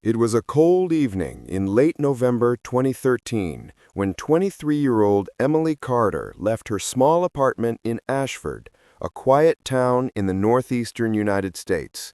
It was a cold evening in late November 2013 when 23-year-old Emily Carter left her small apartment in Ashford, a quiet town in the northeastern United States.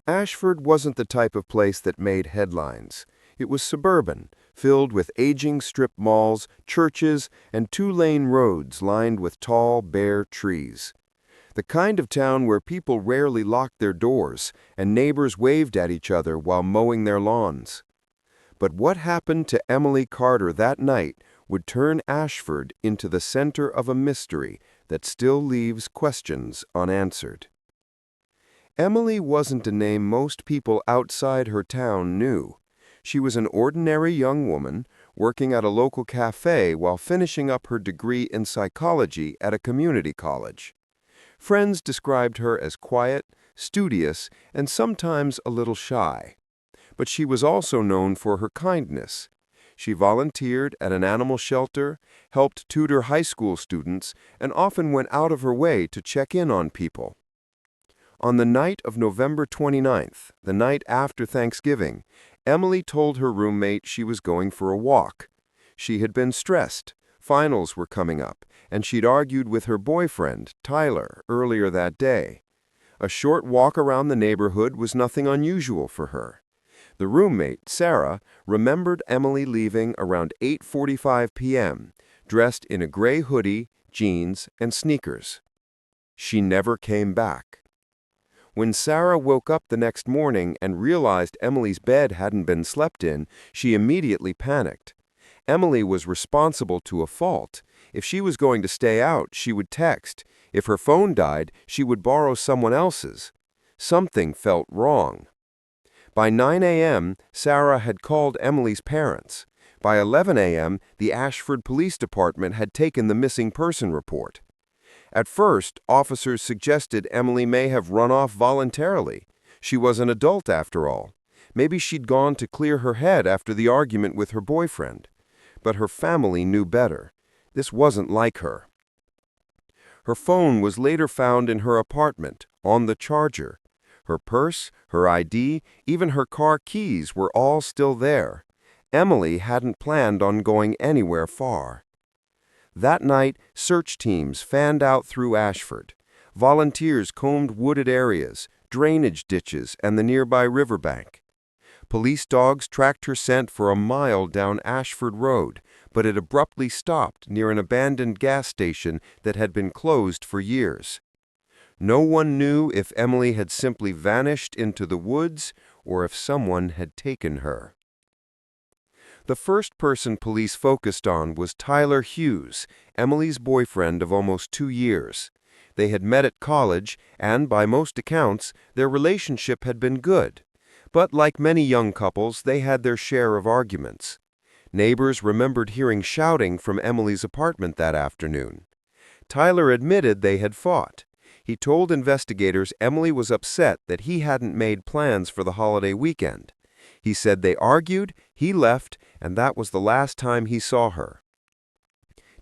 Ashford wasn't the type of place that made headlines. It was suburban, filled with aging strip malls, churches, and two-lane roads lined with tall, bare trees. The kind of town where people rarely locked their doors and neighbors waved at each other while mowing their lawns. But what happened to Emily Carter that night would turn Ashford into the center of a mystery that still leaves questions unanswered. Emily wasn't a name most people outside her town knew. She was an ordinary young woman working at a local cafe while finishing up her degree in psychology at a community college. Friends described her as quiet, studious, and sometimes a little shy. But she was also known for her kindness. She volunteered at an animal shelter, helped tutor high school students, and often went out of her way to check in on people. On the night of November 29th, the night after Thanksgiving, Emily told her roommate she was going for a walk. She had been stressed. Finals were coming up, and she'd argued with her boyfriend, Tyler, earlier that day. A short walk around the neighborhood was nothing unusual for her. The roommate, Sarah, remembered Emily leaving around 8:45 p.m., dressed in a gray hoodie, jeans, and sneakers. She never came back. When Sarah woke up the next morning and realized Emily's bed hadn't been slept in, she immediately panicked. Emily was responsible to a fault. If she was going to stay out, she would text. If her phone died, she would borrow someone else's. Something felt wrong. By 9 a.m., Sarah had called Emily's parents. By 11 a.m., the Ashford Police Department had taken the missing person report. At first, officers suggested Emily may have run off voluntarily. She was an adult after all. Maybe she'd gone to clear her head after the argument with her boyfriend. But her family knew better. This wasn't like her. Her phone was later found in her apartment, on the charger. Her purse, her ID, even her car keys were all still there. Emily hadn't planned on going anywhere far. That night, search teams fanned out through Ashford. Volunteers combed wooded areas, drainage ditches, and the nearby riverbank. Police dogs tracked her scent for a mile down Ashford Road, but it abruptly stopped near an abandoned gas station that had been closed for years. No one knew if Emily had simply vanished into the woods or if someone had taken her. The first person police focused on was Tyler Hughes, Emily's boyfriend of almost 2 years. They had met at college, and by most accounts, their relationship had been good. But like many young couples, they had their share of arguments. Neighbors remembered hearing shouting from Emily's apartment that afternoon. Tyler admitted they had fought. He told investigators Emily was upset that he hadn't made plans for the holiday weekend. He said they argued, he left, and that was the last time he saw her.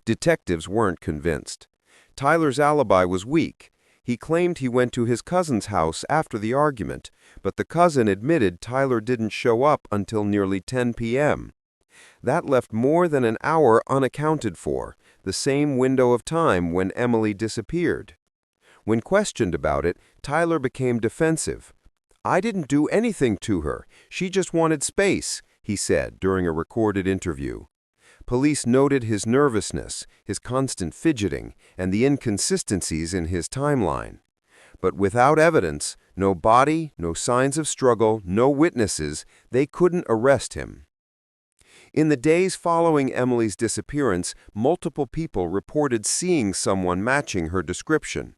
Detectives weren't convinced. Tyler's alibi was weak. He claimed he went to his cousin's house after the argument, but the cousin admitted Tyler didn't show up until nearly 10 p.m. That left more than an hour unaccounted for, the same window of time when Emily disappeared. When questioned about it, Tyler became defensive. "I didn't do anything to her. She just wanted space," he said during a recorded interview. Police noted his nervousness, his constant fidgeting, and the inconsistencies in his timeline. But without evidence, no body, no signs of struggle, no witnesses, they couldn't arrest him. In the days following Emily's disappearance, multiple people reported seeing someone matching her description.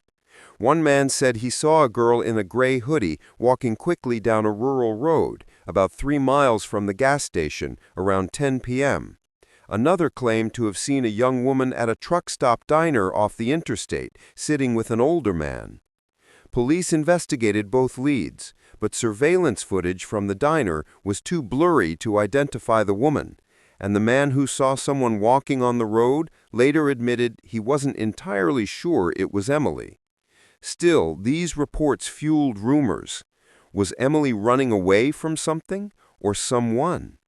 One man said he saw a girl in a gray hoodie walking quickly down a rural road, about 3 miles from the gas station, around 10 p.m. Another claimed to have seen a young woman at a truck stop diner off the interstate, sitting with an older man. Police investigated both leads, but surveillance footage from the diner was too blurry to identify the woman, and the man who saw someone walking on the road later admitted he wasn't entirely sure it was Emily. Still, these reports fueled rumors. Was Emily running away from something? or someone.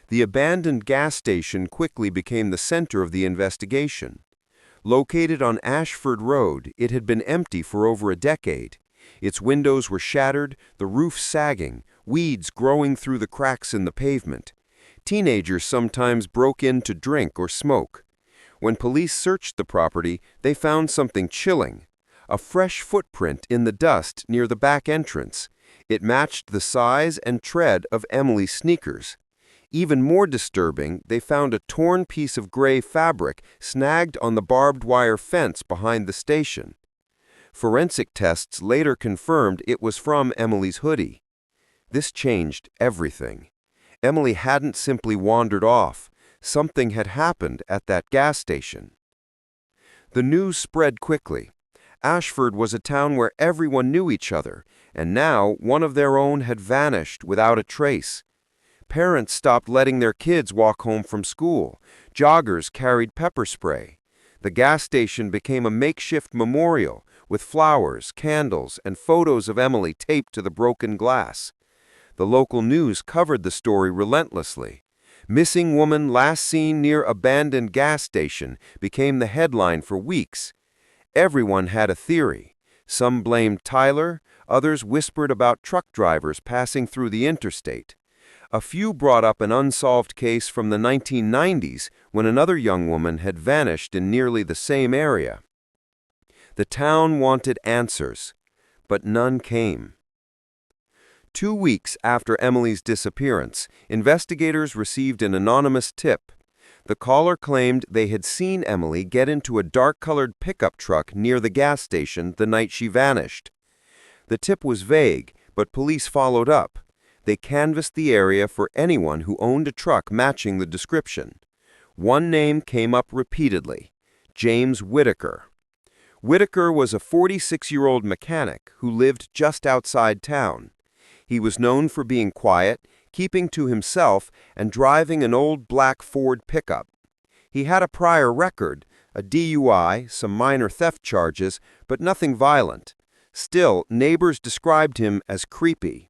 The abandoned gas station quickly became the center of the investigation. Located on Ashford Road, it had been empty for over a decade. Its windows were shattered, the roof sagging, weeds growing through the cracks in the pavement. Teenagers sometimes broke in to drink or smoke. When police searched the property, they found something chilling: a fresh footprint in the dust near the back entrance. It matched the size and tread of Emily's sneakers. Even more disturbing, they found a torn piece of gray fabric snagged on the barbed wire fence behind the station. Forensic tests later confirmed it was from Emily's hoodie. This changed everything. Emily hadn't simply wandered off. Something had happened at that gas station. The news spread quickly. Ashford was a town where everyone knew each other, and now one of their own had vanished without a trace. Parents stopped letting their kids walk home from school. Joggers carried pepper spray. The gas station became a makeshift memorial with flowers, candles, and photos of Emily taped to the broken glass. The local news covered the story relentlessly. "Missing woman last seen near abandoned gas station" became the headline for weeks. Everyone had a theory. Some blamed Tyler, others whispered about truck drivers passing through the interstate. A few brought up an unsolved case from the 1990s when another young woman had vanished in nearly the same area. The town wanted answers, but none came. 2 weeks after Emily's disappearance, investigators received an anonymous tip. The caller claimed they had seen Emily get into a dark-colored pickup truck near the gas station the night she vanished. The tip was vague, but police followed up. They canvassed the area for anyone who owned a truck matching the description. One name came up repeatedly: James Whitaker. Whitaker was a 46-year-old mechanic who lived just outside town. He was known for being quiet, keeping to himself, and driving an old black Ford pickup. He had a prior record, a DUI, some minor theft charges, but nothing violent. Still, neighbors described him as creepy.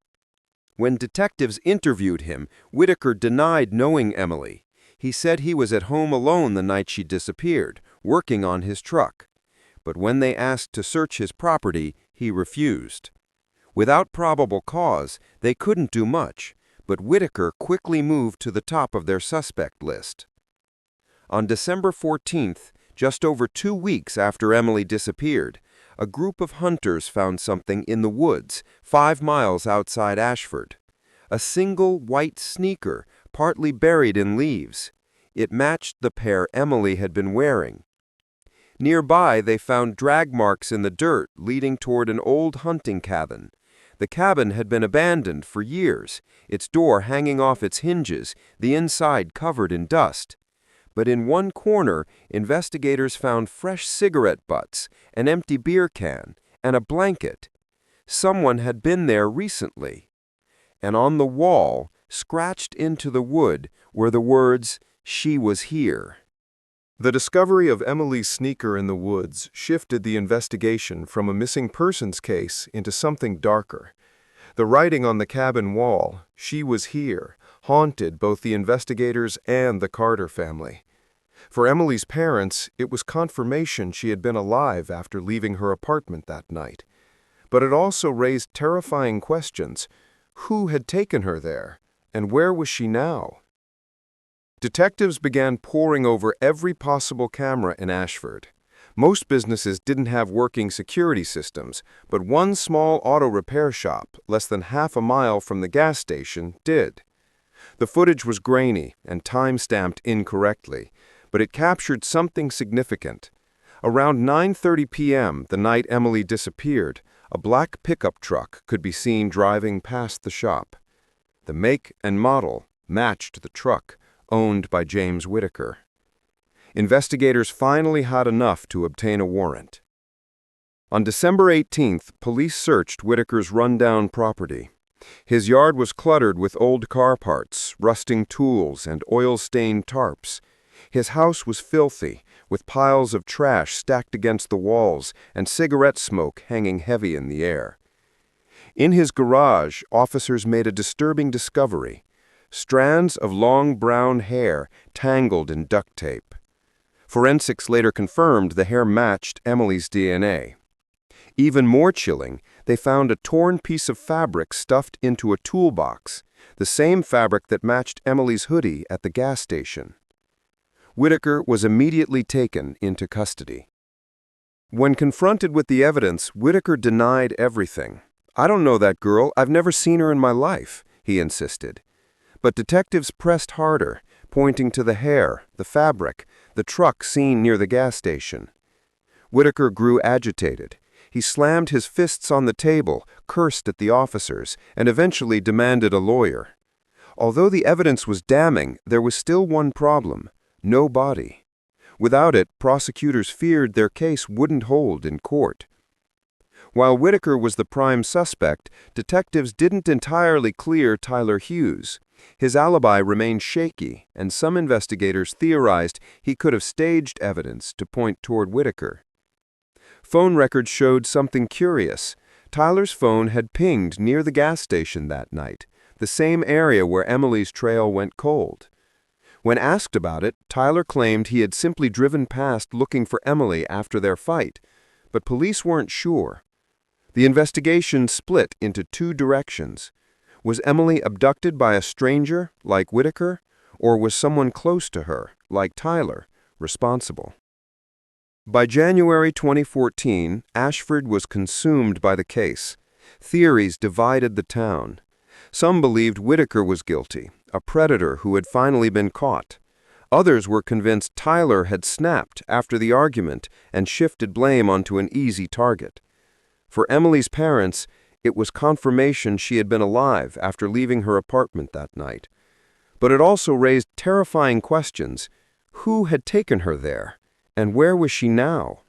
When detectives interviewed him, Whitaker denied knowing Emily. He said he was at home alone the night she disappeared, working on his truck. But when they asked to search his property, he refused. Without probable cause, they couldn't do much, but Whitaker quickly moved to the top of their suspect list. On December 14th, just over 2 weeks after Emily disappeared, a group of hunters found something in the woods 5 miles outside Ashford. A single white sneaker, partly buried in leaves. It matched the pair Emily had been wearing. Nearby, they found drag marks in the dirt leading toward an old hunting cabin. The cabin had been abandoned for years, its door hanging off its hinges, the inside covered in dust. But in one corner, investigators found fresh cigarette butts, an empty beer can, and a blanket. Someone had been there recently. And on the wall, scratched into the wood, were the words, "She was here." The discovery of Emily's sneaker in the woods shifted the investigation from a missing persons case into something darker. The writing on the cabin wall, "She was here," haunted both the investigators and the Carter family. For Emily's parents, it was confirmation she had been alive after leaving her apartment that night. But it also raised terrifying questions. Who had taken her there, and where was she now? Detectives began poring over every possible camera in Ashford. Most businesses didn't have working security systems, but one small auto repair shop, less than half a mile from the gas station, did. The footage was grainy and time-stamped incorrectly, but it captured something significant. Around 9:30 p.m., the night Emily disappeared, a black pickup truck could be seen driving past the shop. The make and model matched the truck, owned by James Whitaker. Investigators finally had enough to obtain a warrant. On December 18th, police searched Whitaker's rundown property. His yard was cluttered with old car parts, rusting tools, and oil-stained tarps. His house was filthy, with piles of trash stacked against the walls and cigarette smoke hanging heavy in the air. In his garage, officers made a disturbing discovery: strands of long brown hair tangled in duct tape. Forensics later confirmed the hair matched Emily's DNA. Even more chilling, they found a torn piece of fabric stuffed into a toolbox, the same fabric that matched Emily's hoodie at the gas station. Whitaker was immediately taken into custody. When confronted with the evidence, Whitaker denied everything. "I don't know that girl. I've never seen her in my life," he insisted. But detectives pressed harder, pointing to the hair, the fabric, the truck seen near the gas station. Whitaker grew agitated. He slammed his fists on the table, cursed at the officers, and eventually demanded a lawyer. Although the evidence was damning, there was still one problem: no body. Without it, prosecutors feared their case wouldn't hold in court. While Whitaker was the prime suspect, detectives didn't entirely clear Tyler Hughes. His alibi remained shaky, and some investigators theorized he could have staged evidence to point toward Whitaker. Phone records showed something curious. Tyler's phone had pinged near the gas station that night, the same area where Emily's trail went cold. When asked about it, Tyler claimed he had simply driven past looking for Emily after their fight, but police weren't sure. The investigation split into two directions. Was Emily abducted by a stranger, like Whitaker, or was someone close to her, like Tyler, responsible? By January 2014, Ashford was consumed by the case. Theories divided the town. Some believed Whitaker was guilty, a predator who had finally been caught. Others were convinced Tyler had snapped after the argument and shifted blame onto an easy target. For Emily's parents, it was confirmation she had been alive after leaving her apartment that night. But it also raised terrifying questions. Who had taken her there? And where was she now?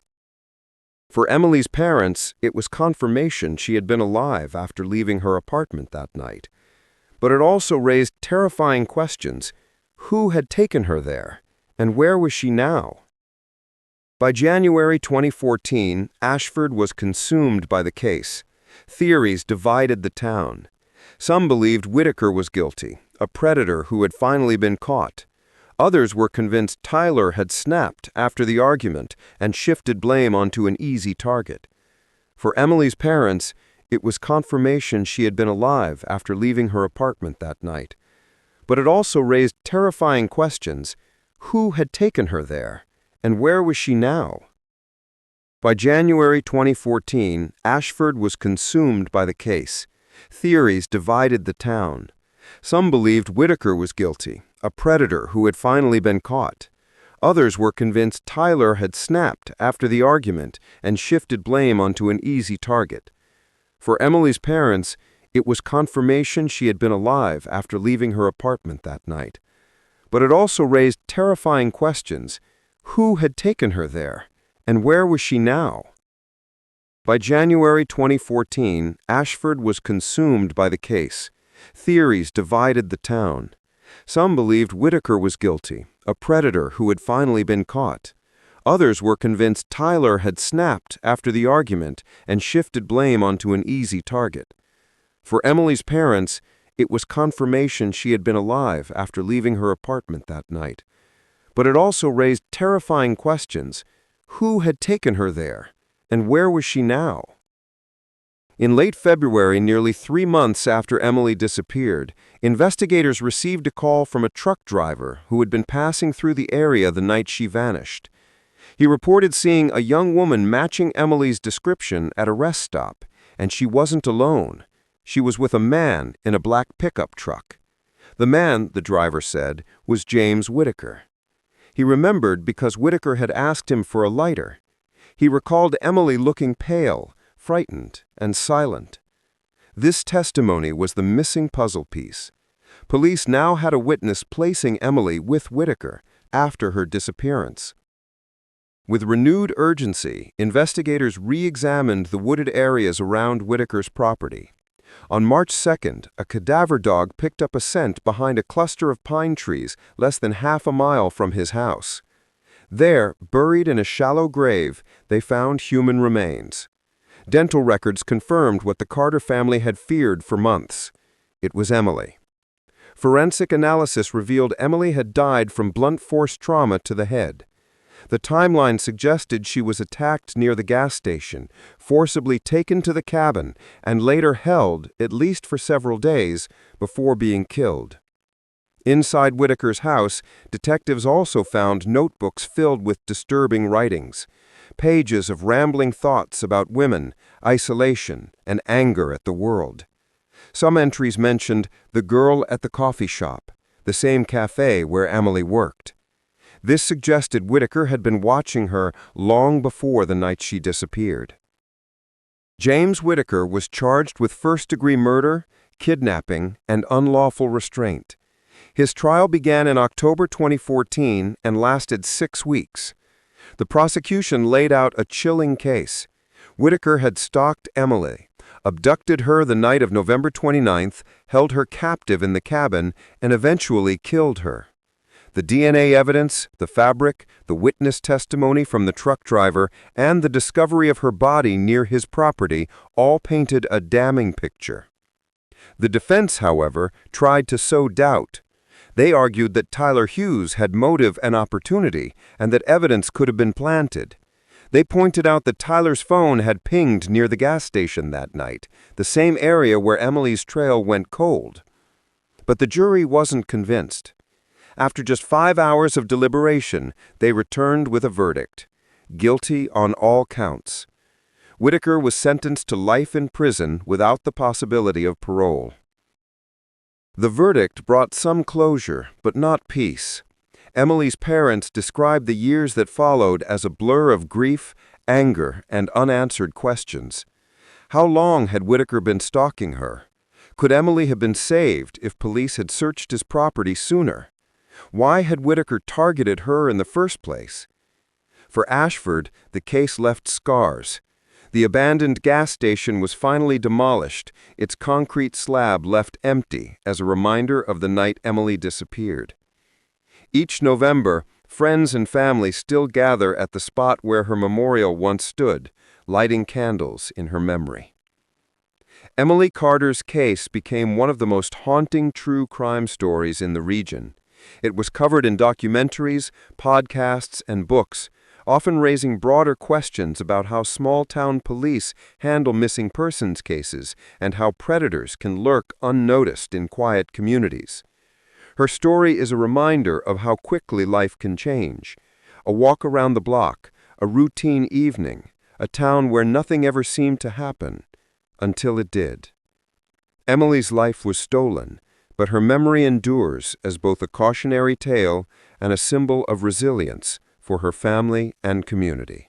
For Emily's parents, it was confirmation she had been alive after leaving her apartment that night. But it also raised terrifying questions. Who had taken her there? And where was she now? By January 2014, Ashford was consumed by the case. Theories divided the town. Some believed Whitaker was guilty, a predator who had finally been caught. Others were convinced Tyler had snapped after the argument and shifted blame onto an easy target. For Emily's parents, it was confirmation she had been alive after leaving her apartment that night. But it also raised terrifying questions. Who had taken her there? And where was she now? By January 2014, Ashford was consumed by the case. Theories divided the town. Some believed Whitaker was guilty, a predator who had finally been caught. Others were convinced Tyler had snapped after the argument and shifted blame onto an easy target. For Emily's parents, it was confirmation she had been alive after leaving her apartment that night. But it also raised terrifying questions. Who had taken her there? And where was she now? By January 2014, Ashford was consumed by the case. Theories divided the town. Some believed Whitaker was guilty, a predator who had finally been caught. Others were convinced Tyler had snapped after the argument and shifted blame onto an easy target. For Emily's parents, it was confirmation she had been alive after leaving her apartment that night. But it also raised terrifying questions. Who had taken her there? And where was she now? In late February, nearly 3 months after Emily disappeared, investigators received a call from a truck driver who had been passing through the area the night she vanished. He reported seeing a young woman matching Emily's description at a rest stop, and she wasn't alone. She was with a man in a black pickup truck. The man, the driver said, was James Whitaker. He remembered because Whitaker had asked him for a lighter. He recalled Emily looking pale, frightened, and silent. This testimony was the missing puzzle piece. Police now had a witness placing Emily with Whitaker after her disappearance. With renewed urgency, investigators re-examined the wooded areas around Whitaker's property. On March 2nd, a cadaver dog picked up a scent behind a cluster of pine trees less than half a mile from his house. There, buried in a shallow grave, they found human remains. Dental records confirmed what the Carter family had feared for months. It was Emily. Forensic analysis revealed Emily had died from blunt force trauma to the head. The timeline suggested she was attacked near the gas station, forcibly taken to the cabin, and later held, at least for several days, before being killed. Inside Whitaker's house, detectives also found notebooks filled with disturbing writings, pages of rambling thoughts about women, isolation, and anger at the world. Some entries mentioned the girl at the coffee shop, the same cafe where Emily worked. This suggested Whitaker had been watching her long before the night she disappeared. James Whitaker was charged with first-degree murder, kidnapping, and unlawful restraint. His trial began in October 2014 and lasted 6 weeks. The prosecution laid out a chilling case. Whitaker had stalked Emily, abducted her the night of November 29th, held her captive in the cabin, and eventually killed her. The DNA evidence, the fabric, the witness testimony from the truck driver, and the discovery of her body near his property all painted a damning picture. The defense, however, tried to sow doubt. They argued that Tyler Hughes had motive and opportunity, and that evidence could have been planted. They pointed out that Tyler's phone had pinged near the gas station that night, the same area where Emily's trail went cold. But the jury wasn't convinced. After just 5 hours of deliberation, they returned with a verdict: guilty on all counts. Whitaker was sentenced to life in prison without the possibility of parole. The verdict brought some closure, but not peace. Emily's parents described the years that followed as a blur of grief, anger, and unanswered questions. How long had Whitaker been stalking her? Could Emily have been saved if police had searched his property sooner? Why had Whitaker targeted her in the first place? For Ashford, the case left scars. The abandoned gas station was finally demolished, its concrete slab left empty as a reminder of the night Emily disappeared. Each November, friends and family still gather at the spot where her memorial once stood, lighting candles in her memory. Emily Carter's case became one of the most haunting true crime stories in the region. It was covered in documentaries, podcasts, and books, often raising broader questions about how small-town police handle missing persons cases and how predators can lurk unnoticed in quiet communities. Her story is a reminder of how quickly life can change. A walk around the block, a routine evening, a town where nothing ever seemed to happen, until it did. Emily's life was stolen, but her memory endures as both a cautionary tale and a symbol of resilience for her family and community.